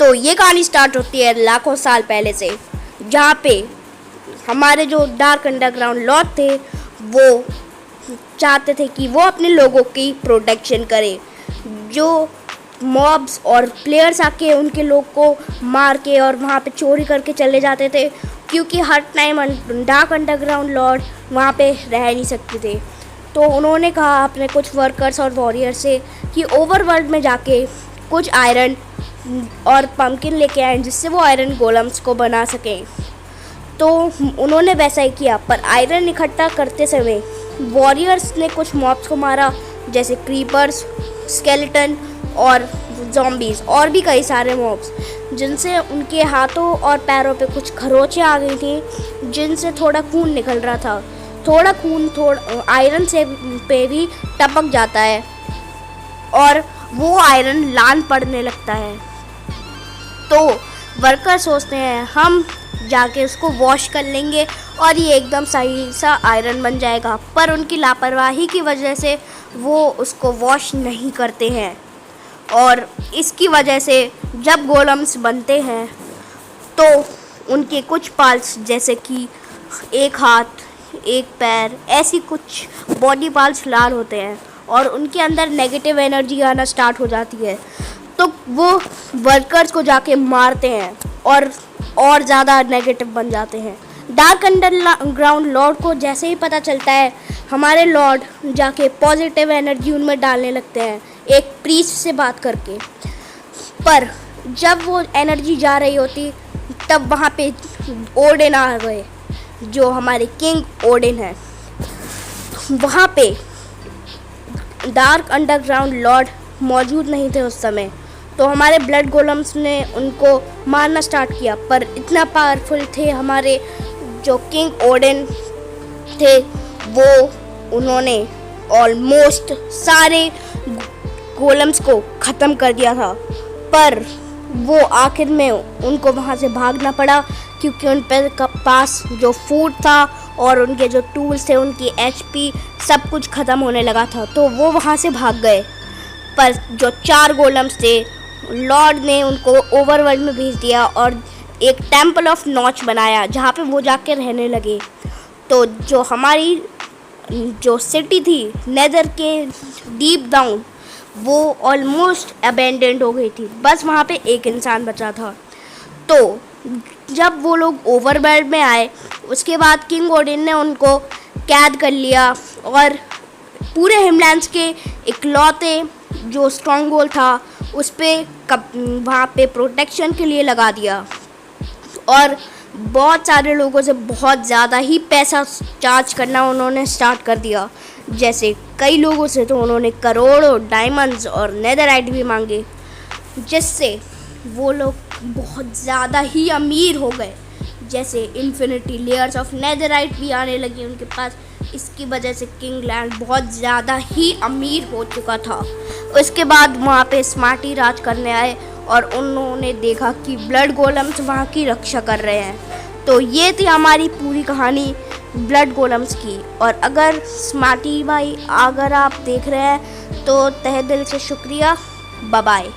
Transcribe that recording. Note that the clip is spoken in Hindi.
तो ये कहानी स्टार्ट होती है लाखों साल पहले से, जहाँ पे हमारे जो डार्क अंडरग्राउंड लॉर्ड थे वो चाहते थे कि वो अपने लोगों की प्रोटेक्शन करें। जो मॉब्स और प्लेयर्स आके उनके लोग को मार के और वहाँ पे चोरी करके चले जाते थे, क्योंकि हर टाइम डार्क अंडरग्राउंड लॉर्ड वहाँ पे रह नहीं सकते थे। तो उन्होंने कहा अपने कुछ वर्कर्स और वॉरियर से कि ओवरवर्ल्ड में जाके कुछ आयरन और पम्पकिन लेके आए जिससे वो आयरन गोलम्स को बना सकें। तो उन्होंने वैसा ही किया, पर आयरन इकट्ठा करते समय वॉरियर्स ने कुछ मॉब्स को मारा, जैसे क्रीपर्स, स्केलेटन और ज़ॉम्बीज़ और भी कई सारे मॉब्स, जिनसे उनके हाथों और पैरों पे कुछ खरोंचें आ गई थी, जिनसे थोड़ा खून निकल रहा था। थोड़ा खून आयरन से पे भी टपक जाता है और वो आयरन लाल पड़ने लगता है। तो वर्कर सोचते हैं हम जाके उसको वॉश कर लेंगे और ये एकदम सही सा आयरन बन जाएगा, पर उनकी लापरवाही की वजह से वो उसको वॉश नहीं करते हैं और इसकी वजह से जब गोलम्स बनते हैं तो उनके कुछ पार्ट्स जैसे कि एक हाथ, एक पैर, ऐसी कुछ बॉडी पार्ट्स लाल होते हैं और उनके अंदर नेगेटिव एनर्जी आना स्टार्ट हो जाती है। तो वो वर्कर्स को जाके मारते हैं और ज़्यादा नेगेटिव बन जाते हैं। डार्क अंडरग्राउंड लॉर्ड को जैसे ही पता चलता है, हमारे लॉर्ड जाके पॉजिटिव एनर्जी उनमें डालने लगते हैं एक प्रीस्ट से बात करके। पर जब वो एनर्जी जा रही होती तब वहाँ पे ओडिन आ गए, जो हमारे किंग ओडिन हैं। वहाँ पे डार्क अंडरग्राउंड लॉर्ड मौजूद नहीं थे उस समय, तो हमारे ब्लड गोलम्स ने उनको मारना स्टार्ट किया। पर इतना पावरफुल थे हमारे जो किंग ओडिन थे, वो उन्होंने ऑलमोस्ट सारे गोलम्स को ख़त्म कर दिया था। पर वो आखिर में उनको वहाँ से भागना पड़ा, क्योंकि उन पर पास जो फूड था और उनके जो टूल्स थे, उनकी एचपी सब कुछ ख़त्म होने लगा था, तो वो वहाँ से भाग गए। पर जो 4 गोलम्स थे, लॉर्ड ने उनको ओवरवर्ल्ड में भेज दिया और एक टेम्पल ऑफ नॉच बनाया जहाँ पे वो जाके रहने लगे। तो जो हमारी जो सिटी थी नेदर के डीप डाउन, वो ऑलमोस्ट अबेंडेंड हो गई थी, बस वहाँ पे एक इंसान बचा था। तो जब वो लोग ओवरवर्ल्ड में आए, उसके बाद किंग ओडिन ने उनको कैद कर लिया और पूरे हिमलैंड्स के इकलौते जो स्ट्रॉन्ग होल्ड था उस पर वहाँ पे प्रोटेक्शन के लिए लगा दिया और बहुत सारे लोगों से बहुत ज़्यादा ही पैसा चार्ज करना उन्होंने स्टार्ट कर दिया। जैसे कई लोगों से तो उन्होंने करोड़ों डायमंड्स और नेदरराइट भी मांगे, जिससे वो लोग बहुत ज़्यादा ही अमीर हो गए। जैसे इन्फिनिटी लेयर्स ऑफ नेदरराइट भी आने लगी उनके पास। इसकी वजह से किंगलैंड बहुत ज़्यादा ही अमीर हो चुका था। उसके बाद वहाँ पे स्मार्टी राज करने आए और उन्होंने देखा कि ब्लड गोलम्स वहाँ की रक्षा कर रहे हैं। तो ये थी हमारी पूरी कहानी ब्लड गोलम्स की। और अगर स्मार्टी भाई अगर आप देख रहे हैं तो तहे दिल से शुक्रिया। Bye bye.